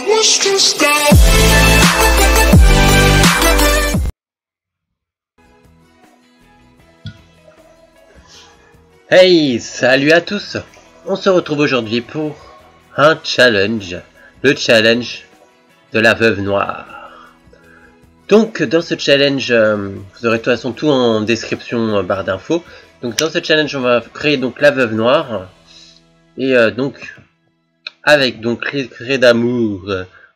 was stressed out. Hey, salut à tous! On se retrouve aujourd'hui pour un challenge, le challenge de la veuve noire. Donc dans ce challenge, vous aurez de toute façon tout en description barre d'infos. Donc dans ce challenge, on va créer donc la veuve noire et donc avec donc les traits d'amour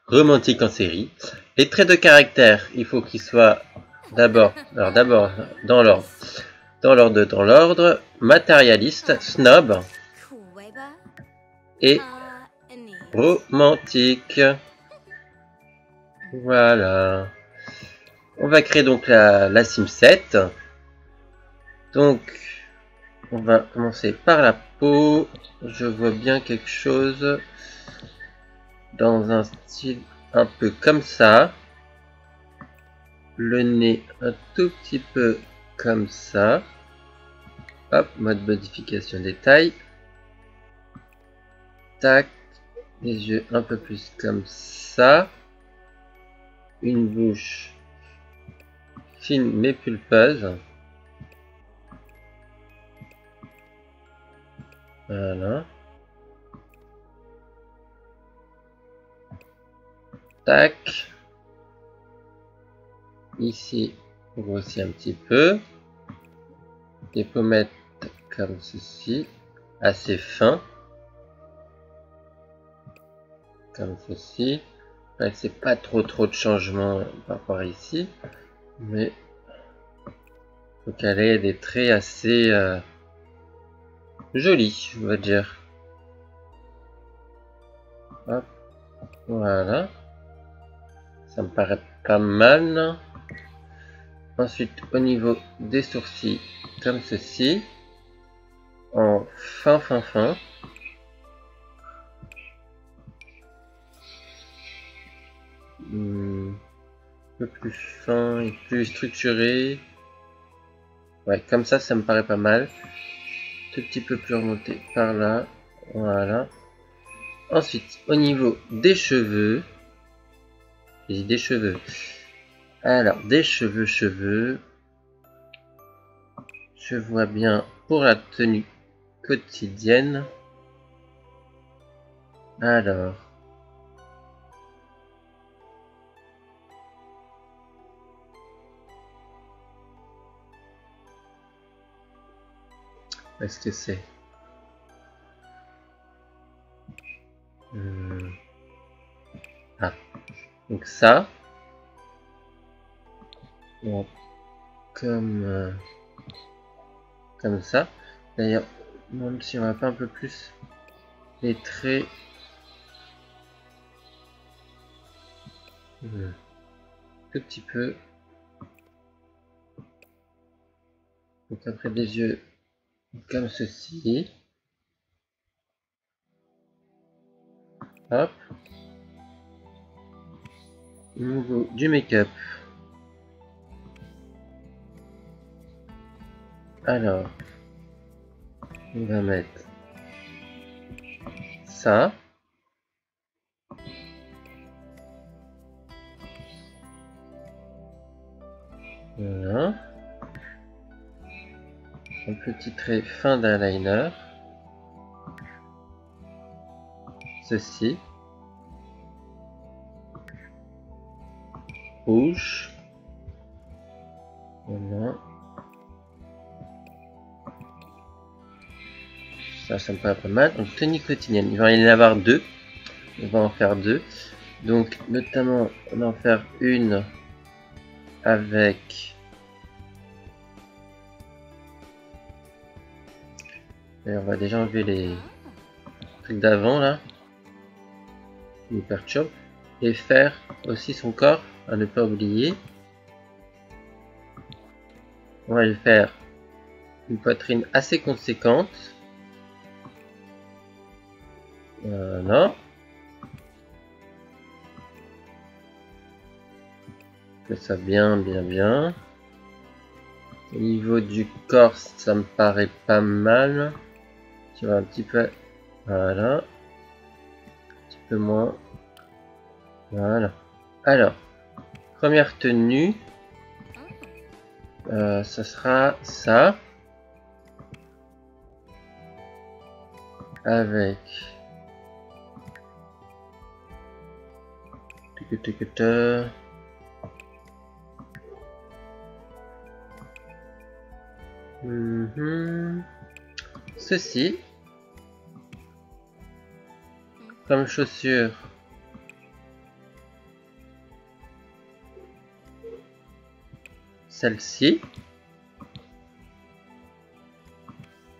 romantique en série. Les traits de caractère, il faut qu'ils soient d'abord dans l'ordre, matérialiste, snob et romantique. Voilà. On va créer donc la sim 7. Donc, on va commencer par la peau. Je vois bien quelque chose dans un style un peu comme ça. Le nez un tout petit peu comme ça. Hop, mode modification détail. Tac. Les yeux un peu plus comme ça. Une bouche fine mais pulpeuse. Voilà. Tac. Ici, on grossit un petit peu. Des pommettes comme ceci, assez fin. Comme ceci. Enfin, c'est pas trop de changements par rapport à ici. Mais faut qu'elle ait des traits assez jolis, on va dire. Hop. Voilà. Ça me paraît pas mal. Ensuite, au niveau des sourcils, comme ceci, en fin. Un peu plus fin et plus structuré. Ouais, comme ça me paraît pas mal. Tout petit peu plus remonté par là. Voilà. Ensuite, au niveau des cheveux, j'ai des cheveux. Alors, des cheveux. Je vois bien pour la tenue quotidienne. Alors. Est-ce que c'est ah, donc ça. Bon, comme ça. D'ailleurs, même si on va pas un peu plus les traits. Tout petit peu. Donc après des yeux comme ceci. Hop. Au niveau du make-up. Alors, on va mettre ça. Voilà. Un petit trait fin d'eyeliner. Ceci. Rouge. Voilà. Ça me paraît pas mal. Donc tenue quotidienne. Il va y en avoir deux. On va en faire deux. Donc notamment on va en faire une avec. Et on va déjà enlever les trucs d'avant là. Qui nous perturbe. Et faire aussi son corps, à ne pas oublier. On va lui faire une poitrine assez conséquente. Voilà. Que ça bien. Au niveau du corps, ça me paraît pas mal. Tu vois un petit peu. Voilà. Un petit peu moins. Voilà. Alors, première tenue, ça sera ça. Avec ceci comme chaussure. Celle-ci.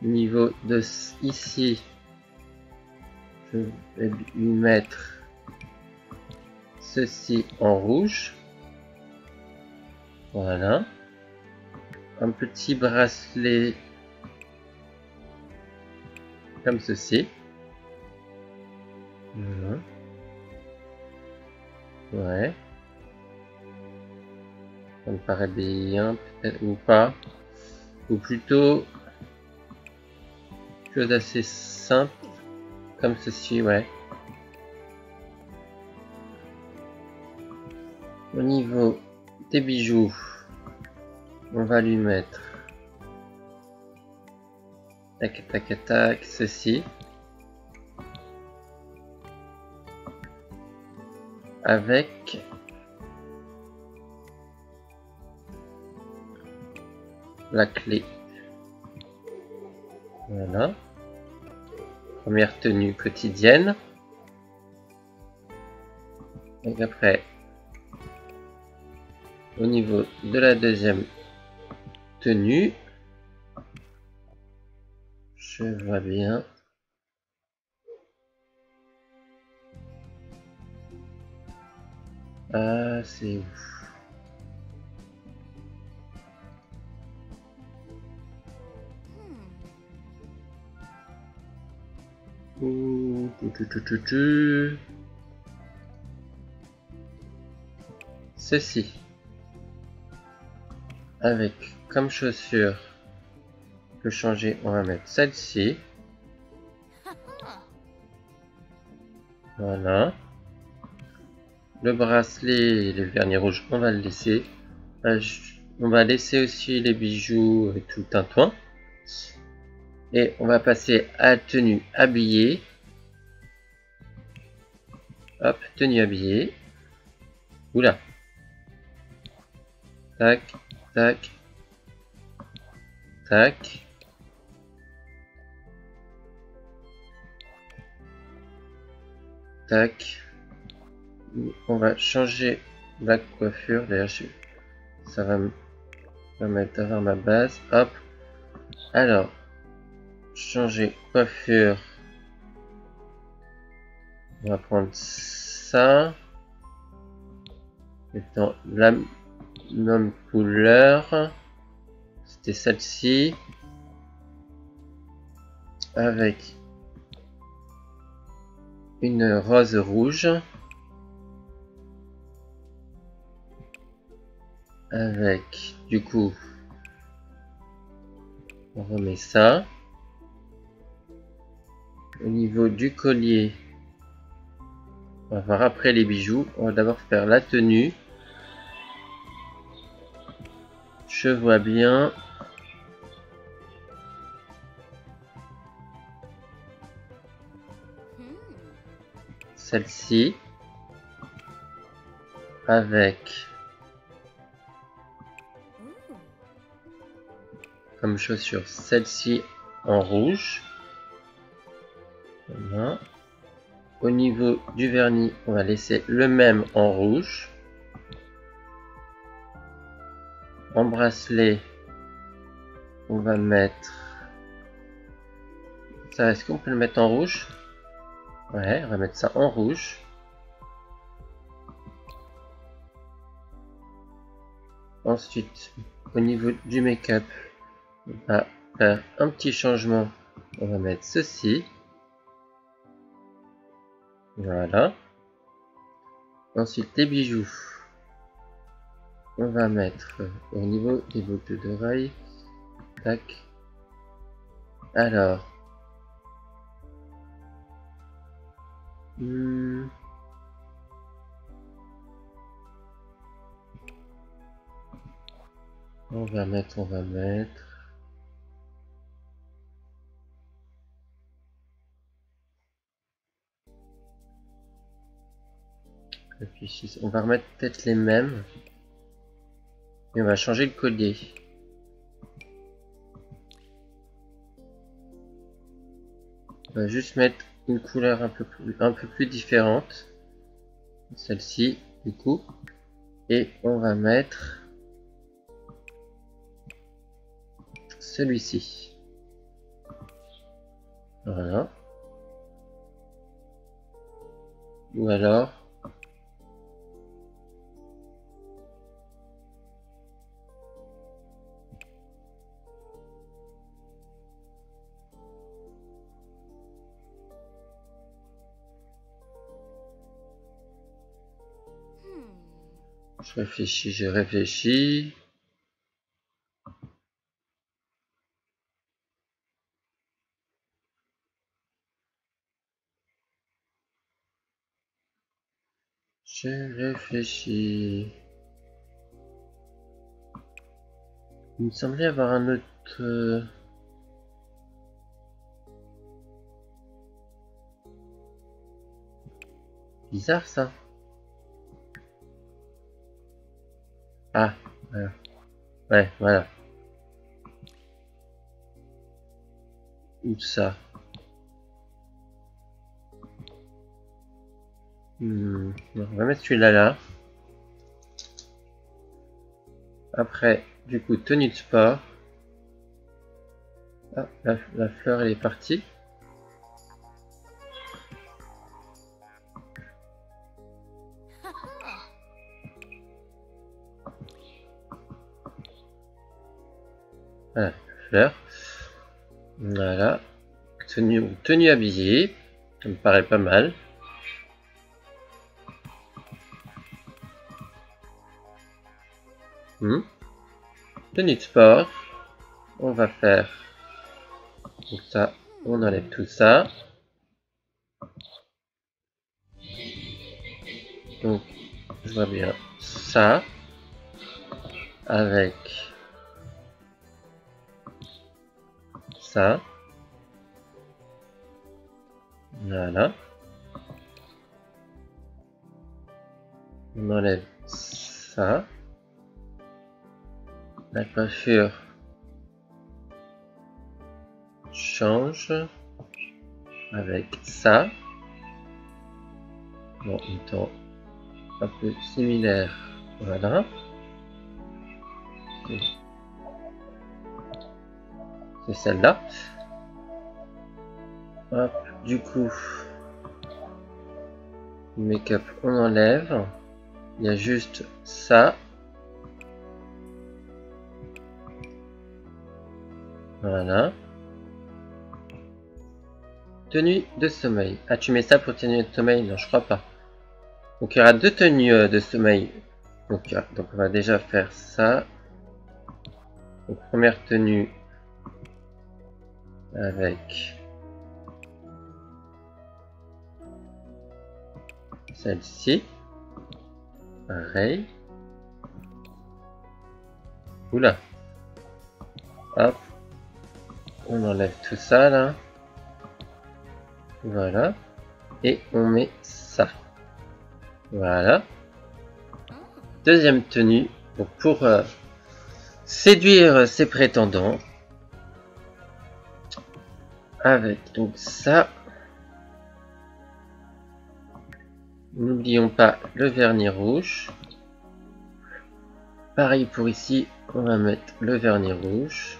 Niveau de ici, je vais lui mettre ceci en rouge. Voilà. Un petit bracelet comme ceci. Voilà. Ouais. Ça me paraît bien, peut-être, ou pas. Ou plutôt chose d'assez simple comme ceci, ouais. Au niveau des bijoux, on va lui mettre tac tac tac ceci avec la clé. Voilà. Première tenue quotidienne. Et après, au niveau de la deuxième tenue, je vois bien. Ah, c'est ouf. Ceci avec comme chaussure peut changer, on va mettre celle-ci. Voilà. Le bracelet et le vernis rouge, on va le laisser. On va laisser aussi les bijoux et tout le tintouin. Et on va passer à tenue habillée. Hop, tenue habillée. Oula. Tac, tac, tac. Tac. On va changer la coiffure. D'ailleurs, ça va me permettre d'avoir ma base. Hop. Alors, changer coiffure. On va prendre ça. Étant la même couleur. C'était celle-ci. Avec une rose rouge. Avec, du coup, on remet ça. Au niveau du collier, on va voir après les bijoux. On va d'abord faire la tenue. Je vois bien. Celle-ci. Avec comme chaussure celle-ci en rouge. Voilà. Au niveau du vernis, on va laisser le même en rouge. En bracelet, on va mettre ça. Est-ce qu'on peut le mettre en rouge? Ouais, on va mettre ça en rouge. Ensuite, au niveau du make-up, on va faire un petit changement. On va mettre ceci. Voilà. Ensuite, les bijoux. On va mettre au niveau des boucles d'oreilles. Tac. Alors. On va mettre. Réfléchissez. On va remettre peut-être les mêmes. Et on va changer le collier. On va juste mettre une couleur un peu plus différente. Celle-ci, du coup. Et on va mettre celui-ci. Voilà. Ou alors... Je réfléchis. Il me semblait avoir un autre... Bizarre ça. Ah, voilà. Ouais, voilà. Ou ça. On va mettre celui-là là. Après, du coup, tenue de sport. Ah, la fleur elle est partie. Voilà, fleur. Voilà. Tenue habillée. Ça me paraît pas mal. Tenue de sport. On va faire tout ça. On enlève tout ça. Donc, je vois bien ça. Avec ça. Voilà. On enlève ça. La coiffure change avec ça. Bon, un temps un peu similaire. Voilà. C'est celle-là. Hop, du coup, le make-up on enlève. Il y a juste ça. Voilà. Tenue de sommeil. Ah, tu mets ça pour tenue de sommeil? Non, je crois pas. Donc il y aura deux tenues de sommeil. Donc on va déjà faire ça. Donc première tenue avec celle-ci. Pareil. Oula. Hop. On enlève tout ça là. Voilà. Et on met ça. Voilà. Deuxième tenue. Donc pour séduire ses prétendants. Avec donc ça. N'oublions pas le vernis rouge. Pareil pour ici. On va mettre le vernis rouge.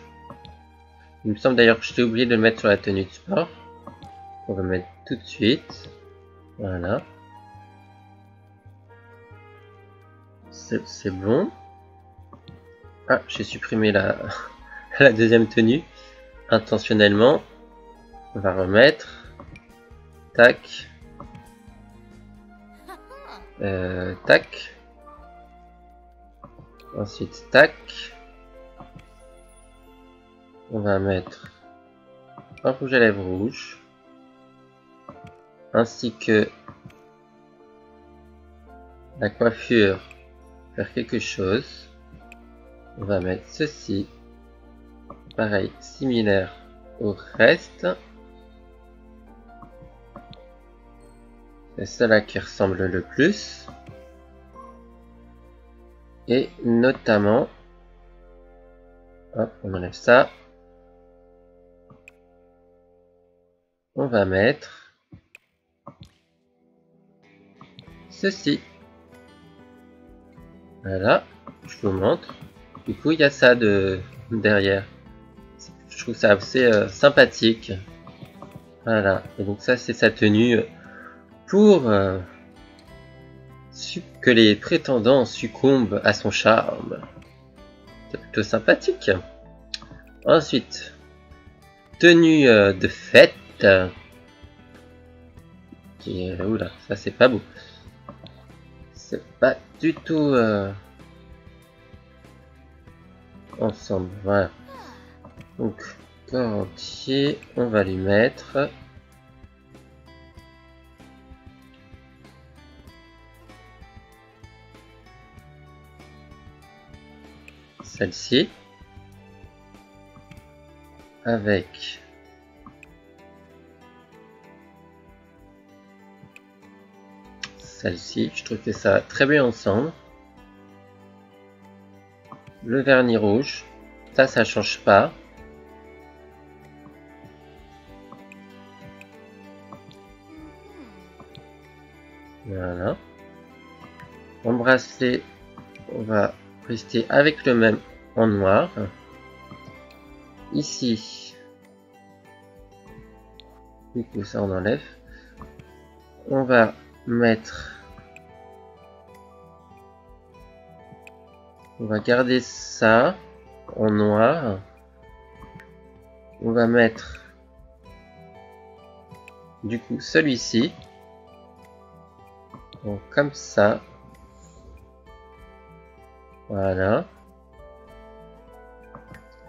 Il me semble d'ailleurs que je t'ai oublié de le mettre sur la tenue de sport. On va mettre tout de suite. Voilà. C'est bon. Ah, j'ai supprimé la deuxième tenue. Intentionnellement. On va remettre. Tac. Tac. Ensuite, tac. On va mettre un rouge à lèvres rouge. Ainsi que la coiffure. Faire quelque chose. On va mettre ceci. Pareil, similaire au reste. C'est celle-là qui ressemble le plus. Et notamment, hop, on enlève ça. On va mettre ceci. Voilà, je vous montre. Du coup, il y a ça derrière. Je trouve ça assez sympathique. Voilà, et donc ça, c'est sa tenue pour que les prétendants succombent à son charme. C'est plutôt sympathique. Ensuite, tenue de fête. Qui est... Oula, ça c'est pas beau. C'est pas du tout ensemble. Voilà. Donc, corps entier, on va lui mettre celle-ci avec celle-ci. Je trouve que ça va très bien ensemble. Le vernis rouge, ça change pas. Voilà. En bracelet, on va rester avec le même en noir. Ici, du coup ça on enlève. On va mettre, on va garder ça en noir. On va mettre du coup celui-ci. Donc comme ça. Voilà.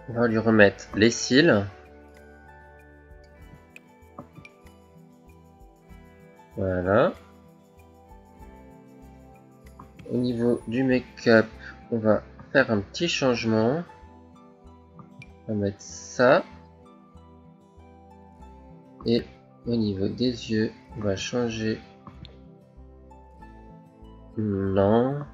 On va lui remettre les cils. Voilà. Au niveau du make-up, on va faire un petit changement. On va mettre ça. Et au niveau des yeux, on va changer. Non.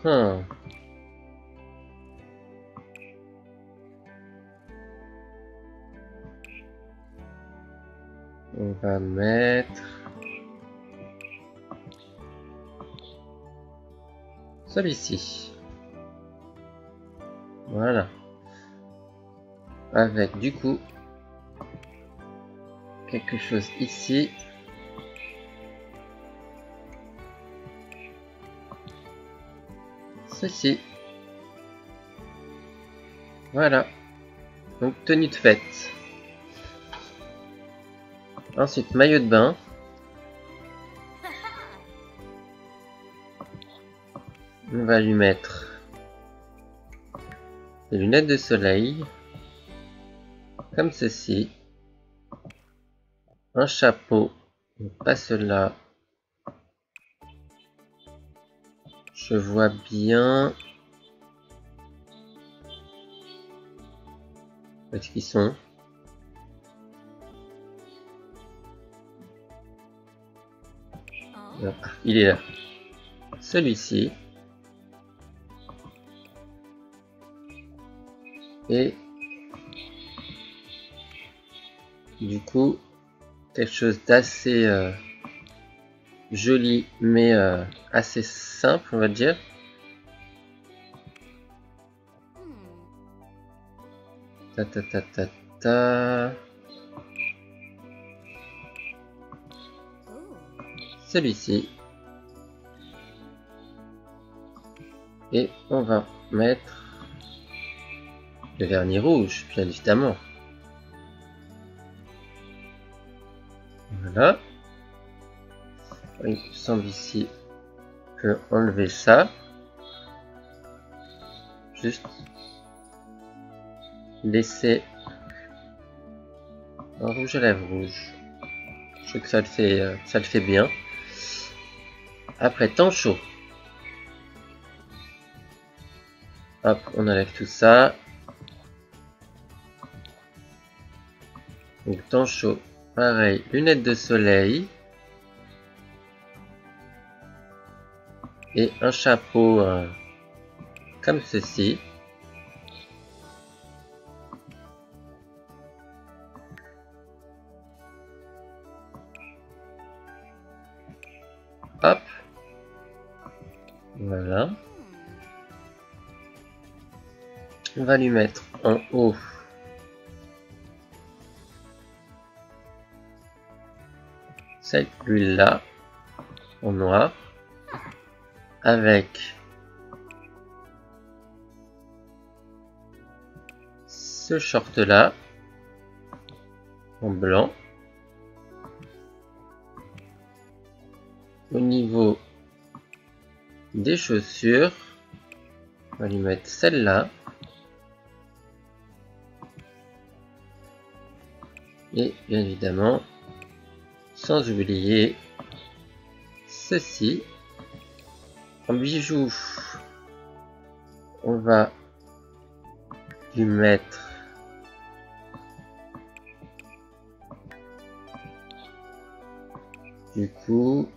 On va mettre celui-ci. Voilà. Avec du coup quelque chose ici. Ceci. Voilà. Donc tenue de fête. Ensuite maillot de bain. On va lui mettre des lunettes de soleil. Comme ceci. Un chapeau. Pas cela. Je vois bien. Où est-ce qu'ils sont? Ah, il est là. Celui-ci. Et du coup, quelque chose d'assez joli, mais assez simple, on va dire. Ta ta ta ta ta. Celui-ci. Et on va mettre le vernis rouge, bien évidemment. Voilà. Il me semble ici que enlever ça. Juste. laisser un rouge à lèvres rouge. Je trouve que ça le fait bien. Après, temps chaud. Hop, on enlève tout ça. Donc temps chaud, pareil, lunettes de soleil. Et un chapeau comme ceci. Hop. Voilà. On va lui mettre en haut celui-là en noir avec ce short là en blanc. Au niveau des chaussures, on va lui mettre celle-là. Et bien évidemment, sans oublier ceci. En bijoux, on va lui mettre du coup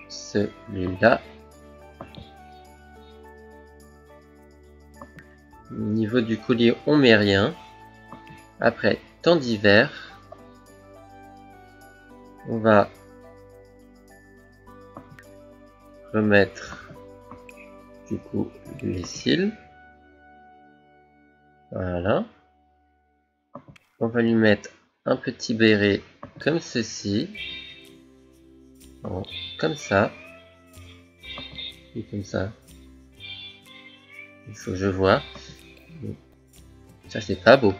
celui-là. Au niveau du collier, on met rien. Après, temps d'hiver, on va remettre du coup les cils. Voilà. On va lui mettre un petit béret comme ceci. Bon, comme ça. Et comme ça. Il faut que je vois. Ça c'est pas beau.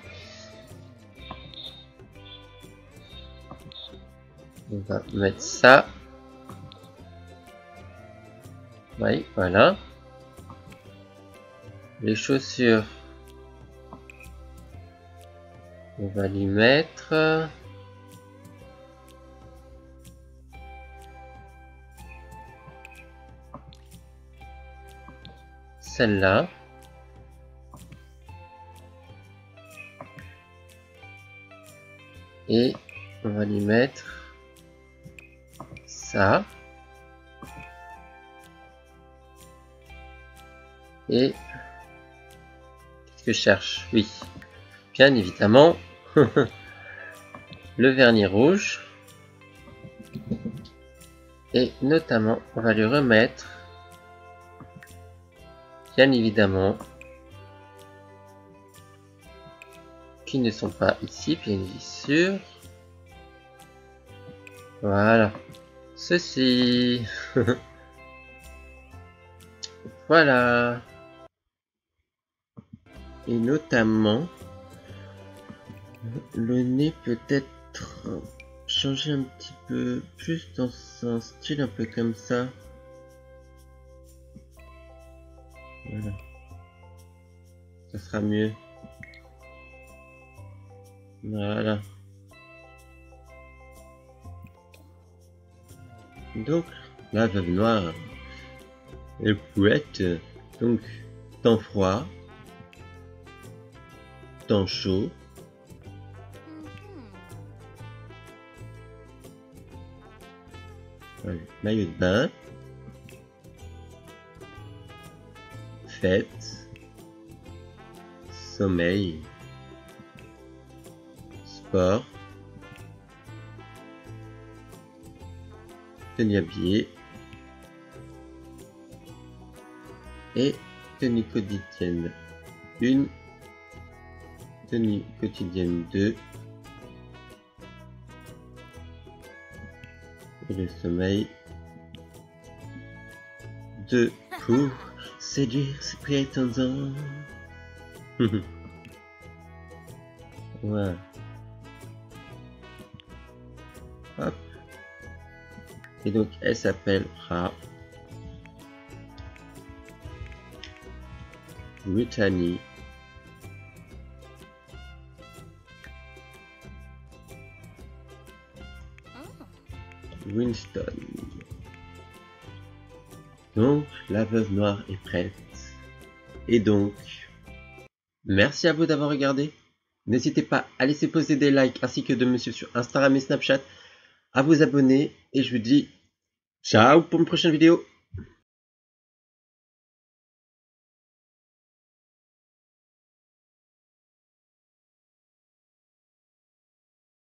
On va mettre ça. Oui, voilà. Les chaussures. On va lui mettre celle-là. Et on va lui mettre ça. Et qu'est-ce que je cherche? Oui, bien évidemment, le vernis rouge. Et notamment, on va lui remettre, bien évidemment, qui ne sont pas ici, bien sûr. Voilà, ceci. Voilà. Et notamment, le nez peut-être changer un petit peu plus dans un style un peu comme ça. Voilà. Ça sera mieux. Voilà. Donc, la veuve noire, elle peut être donc temps froid, temps chaud, voilà, maillot de bain, fête, sommeil, sport, tenue habillée et tenue quotidienne 1, tenue quotidienne 2 et le sommeil 2 pour séduire ses prétendants. Voilà. Hop. Et donc elle s'appellera Brittany, Winston. Donc, la veuve noire est prête. Et donc, merci à vous d'avoir regardé. N'hésitez pas à laisser poser des likes ainsi que de me suivre sur Instagram et Snapchat, à vous abonner et je vous dis ciao pour une prochaine vidéo.